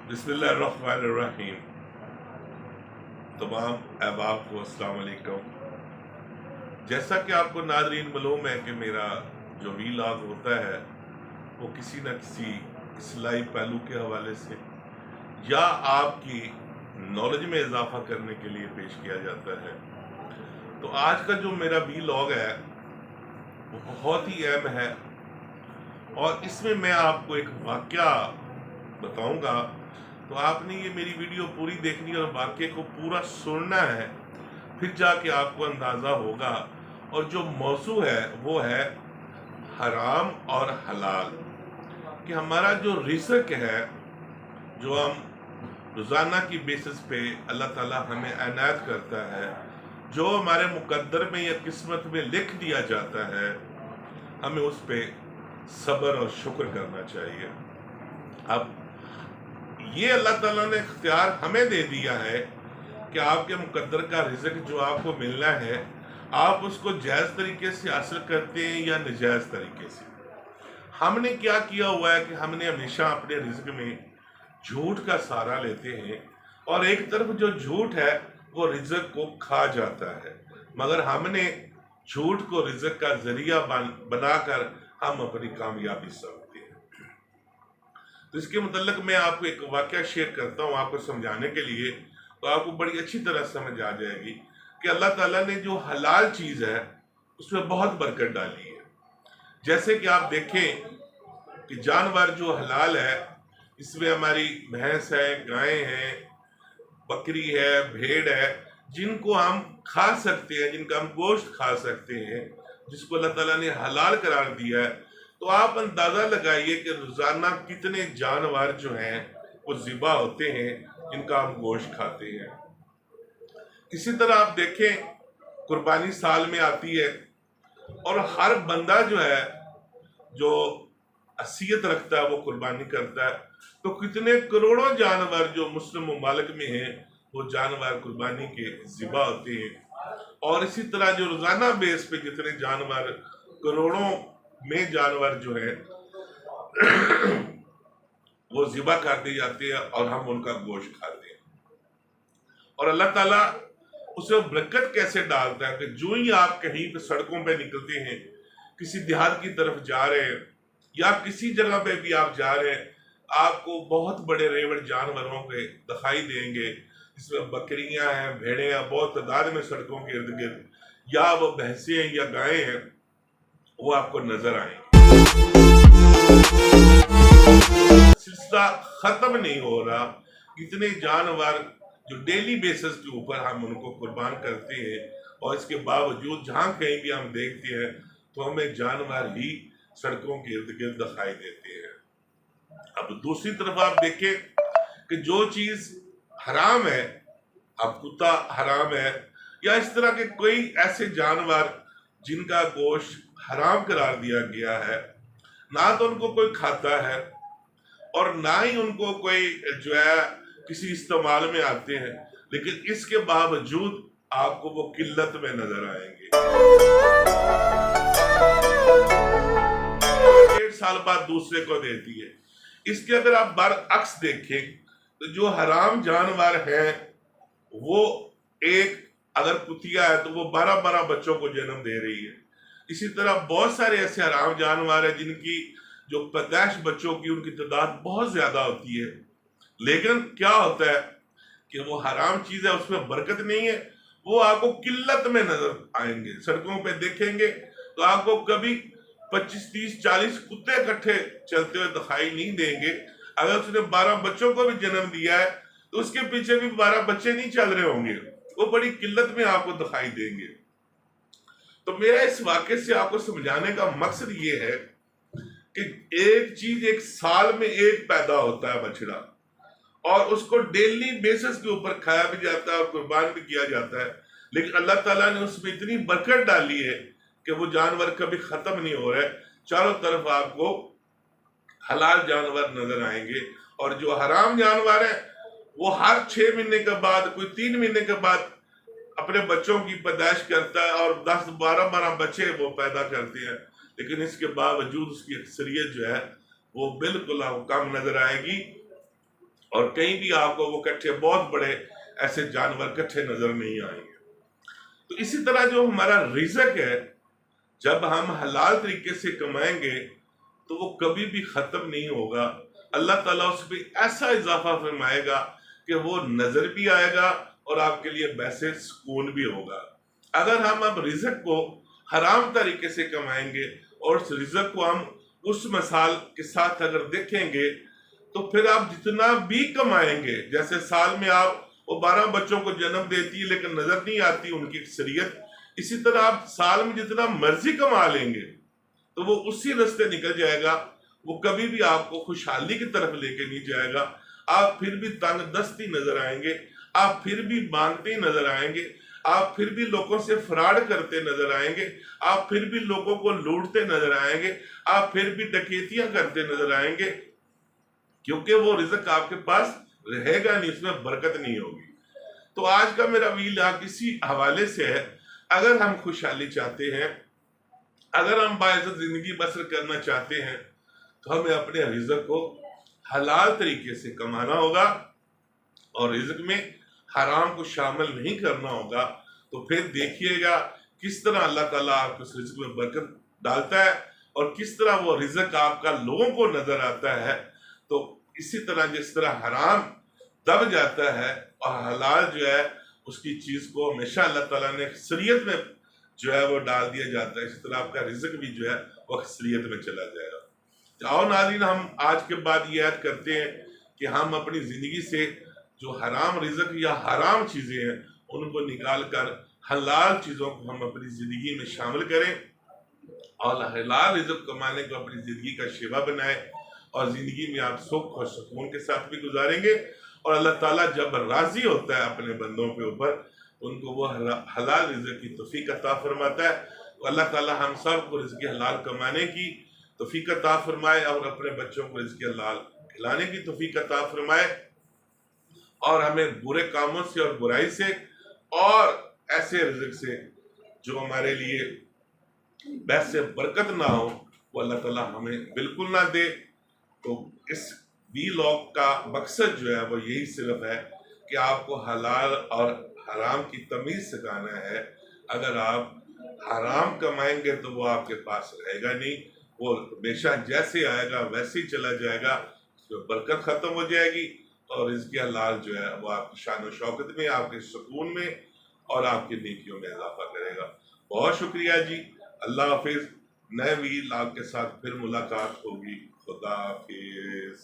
बिस्मिल्लाहिर्रहमानिर्रहीम। तमाम अहबाब को अस्सलाम वालेकुम। जैसा कि आपको नाज़रीन मालूम है कि मेरा जो वीलॉग होता है वो किसी न किसी इस्लाही पहलू के हवाले से या आपकी नॉलेज में इजाफा करने के लिए पेश किया जाता है। तो आज का जो मेरा वीलॉग है वो बहुत ही अहम है और इसमें मैं आपको एक वाक़या बताऊंगा। तो आपने ये मेरी वीडियो पूरी देखनी और वाक़ये को पूरा सुनना है, फिर जाके आपको अंदाज़ा होगा। और जो मौजू है वो है हराम और हलाल, कि हमारा जो रिज़्क है जो हम रोज़ाना की बेसिस पे अल्लाह ताला हमें इनायत करता है, जो हमारे मुकद्दर में या किस्मत में लिख दिया जाता है, हमें उस पे सब्र और शुक्र करना चाहिए। अब ये अल्लाह ताला ने इख्तियार हमें दे दिया है कि आपके मुकद्दर का रिज़्क जो आपको मिलना है, आप उसको जायज़ तरीके से हासिल करते हैं या नाजायज़ तरीके से। हमने क्या किया हुआ है कि हमने हमेशा अपने रिज़्क में झूठ का सहारा लेते हैं, और एक तरफ जो झूठ है वो रिज़्क को खा जाता है, मगर हमने झूठ को रिज़्क का जरिया बनाकर हम अपनी कामयाबी समझते हैं। तो इसके मतलब मैं आपको एक वाक़या शेयर करता हूँ आपको समझाने के लिए, तो आपको बड़ी अच्छी तरह समझ आ जाएगी कि अल्लाह ताला ने जो हलाल चीज़ है उसमें बहुत बरकत डाली है। जैसे कि आप देखें कि जानवर जो हलाल है, इसमें हमारी भैंस है, गायें हैं, बकरी है, भेड़ है, जिनको हम खा सकते हैं, जिनका हम गोश्त खा सकते हैं, जिसको अल्लाह ताला ने हलाल करार दिया है। तो आप अंदाज़ा लगाइए कि रोज़ाना कितने जानवर जो हैं वो ज़िबा होते हैं जिनका हम गोश्त खाते हैं। इसी तरह आप देखें कुर्बानी साल में आती है और हर बंदा जो है जो हसीयत रखता है वो कुर्बानी करता है। तो कितने करोड़ों जानवर जो मुस्लिम मुमालिक में हैं वो जानवर कुर्बानी के ज़िबा होते हैं। और इसी तरह जो रोज़ाना बेस पे जितने जानवर करोड़ों में जानवर जो है वो ज़िबा कर दिए जाते हैं और हम उनका गोश्त खाते हैं। और अल्लाह ताला उसे बरकत कैसे डालता है कि जो ही आप कहीं पे सड़कों पे निकलते हैं, किसी देहात की तरफ जा रहे हैं या किसी जगह पे भी आप जा रहे हैं, आपको बहुत बड़े रेवड़ जानवरों के दिखाई देंगे। इसमें बकरियां हैं, भेड़ें हैं, बहुत तादाद में सड़कों के इर्द गिर्द, या वो भैंसें हैं या गायें हैं, वो आपको नजर आएंगे। सिलसिला खत्म नहीं हो रहा। इतने जानवर जो डेली बेसिस के ऊपर हम उनको कुर्बान करते हैं, और इसके बावजूद जहाँ कहीं भी हम देखते हैं तो हमें जानवर ही सड़कों के इर्द गिर्द दिखाई देते हैं। अब दूसरी तरफ आप देखें कि जो चीज हराम है, अब कुत्ता हराम है या इस तरह के कोई ऐसे जानवर जिनका गोश्त हराम करार दिया गया है, ना तो उनको कोई खाता है और ना ही उनको कोई जो है किसी इस्तेमाल में आते हैं, लेकिन इसके बावजूद आपको वो किल्लत में नजर आएंगे। 1.5 साल बाद दूसरे को देती है। इसके अगर आप बरअक्स देखें तो जो हराम जानवर हैं वो एक अगर कुतिया है तो वो 12-12 बच्चों को जन्म दे रही है। इसी तरह बहुत सारे ऐसे हराम जानवर हैं जिनकी जो पैदाइश बच्चों की उनकी तादाद बहुत ज्यादा होती है, लेकिन क्या होता है कि वो हराम चीज है, उसमें बरकत नहीं है, वो आपको किल्लत में नजर आएंगे। सड़कों पे देखेंगे तो आपको कभी 25, 30, 40 कुत्ते इकट्ठे चलते हुए दिखाई नहीं देंगे। अगर उसने 12 बच्चों को भी जन्म दिया है तो उसके पीछे भी 12 बच्चे नहीं चल रहे होंगे, वो बड़ी किल्लत में आपको दिखाई देंगे। तो मेरा इस वाक्य से आपको समझाने का मकसद ये है कि एक चीज एक साल में एक पैदा होता है बछड़ा, और उसको डेली बेसिस के ऊपर खाया भी जाता है और कुर्बान भी किया जाता है, लेकिन अल्लाह ताला ने उसमें इतनी बरकत डाली है कि वो जानवर कभी खत्म नहीं हो रहे। चारों तरफ आपको हलाल जानवर नजर आएंगे, और जो हराम जानवर है वो हर 6 महीने के बाद, कोई 3 महीने के बाद अपने बच्चों की पैदाइश करता है और 10-12 बच्चे वो पैदा करते हैं, लेकिन इसके बावजूद उसकी अक्सरियत जो है वो बिल्कुल आपको कम नजर आएगी। اور کہیں بھی آپ کو وہ کٹھے بہت بڑے ایسے جانور کٹھے نظر نہیں آئیں گے۔ تو اسی طرح جو ہمارا رزق ہے، جب ہم حلال طریقے سے کمائیں گے تو وہ کبھی بھی ختم نہیں ہوگا۔ اللہ تعالیٰ اس پہ ایسا اضافہ فرمائے گا کہ وہ نظر بھی آئے گا اور آپ کے لیے ویسے سکون بھی ہوگا۔ اگر ہم اب رزق کو حرام طریقے سے کمائیں گے اور اس رزق کو ہم اس مثال کے ساتھ اگر دیکھیں گے تو پھر آپ جتنا بھی کمائیں گے، جیسے سال میں آپ وہ 12 بچوں کو جنم دیتی ہے لیکن نظر نہیں آتی ان کی اکثریت، اسی طرح آپ سال میں جتنا مرضی کما لیں گے تو وہ اسی رستے نکل جائے گا، وہ کبھی بھی آپ کو خوشحالی کی طرف لے کے نہیں جائے گا۔ آپ پھر بھی تنگ دستی نظر آئیں گے، آپ پھر بھی مانگتے نظر آئیں گے، آپ پھر بھی لوگوں سے فراڈ کرتے نظر آئیں گے، آپ پھر بھی لوگوں کو لوٹتے نظر آئیں گے، آپ پھر بھی ڈکیتیاں کرتے نظر آئیں گے، کیونکہ وہ رزق آپ کے پاس رہے گا نہیں، اس میں برکت نہیں ہوگی۔ تو آج کا میرا ویل کسی حوالے سے ہے، اگر ہم خوشحالی چاہتے ہیں، اگر ہم باعزت زندگی بسر کرنا چاہتے ہیں تو ہمیں اپنے رزق کو حلال طریقے سے کمانا ہوگا اور رزق میں حرام کو شامل نہیں کرنا ہوگا۔ تو پھر دیکھیے گا کس طرح اللہ تعالیٰ آپ کو اس رزق میں برکت ڈالتا ہے اور کس طرح وہ رزق آپ کا لوگوں کو نظر آتا ہے۔ تو اسی طرح جس طرح حرام دب جاتا ہے اور حلال جو ہے اس کی چیز کو ہمیشہ اللہ تعالیٰ نے اکثریت میں جو ہے وہ ڈال دیا جاتا ہے، اسی طرح آپ کا رزق بھی جو ہے وہ اکثریت میں چلا جائے گا۔ آؤ ناظرین، ہم آج کے بعد یہ عہد کرتے ہیں کہ ہم اپنی زندگی سے جو حرام رزق یا حرام چیزیں ہیں ان کو نکال کر حلال چیزوں کو ہم اپنی زندگی میں شامل کریں اور حلال رزق کمانے کو اپنی زندگی کا شیوا بنائیں، اور زندگی میں آپ سکھ اور سکون کے ساتھ بھی گزاریں گے، اور اللہ تعالیٰ جب راضی ہوتا ہے اپنے بندوں کے اوپر ان کو وہ حلال رزق کی توفیق عطا فرماتا ہے۔ تو اللہ تعالیٰ ہم سب کو رزق حلال کمانے کی توفیق عطا فرمائے اور اپنے بچوں کو رزق حلال کھلانے کی توفیق عطا فرمائے، اور ہمیں برے کاموں سے اور برائی سے اور ایسے رزق سے جو ہمارے لیے بحث سے برکت نہ ہو وہ اللہ تعالیٰ ہمیں بالکل نہ دے۔ تو اس ویلاگ کا مقصد جو ہے وہ یہی صرف ہے کہ آپ کو حلال اور حرام کی تمیز سکھانا ہے۔ اگر آپ حرام کمائیں گے تو وہ آپ کے پاس رہے گا نہیں، وہ ہمیشہ جیسے آئے گا ویسے ہی چلا جائے گا، اس میں برکت ختم ہو جائے گی، اور رزق حلال جو ہے وہ آپ کی شان و شوکت میں، آپ کے سکون میں اور آپ کی نیکیوں میں اضافہ کرے گا۔ بہت شکریہ جی، اللہ حافظ۔ نئے ویلاگ کے ساتھ پھر ملاقات ہوگی۔ خدا حافظ۔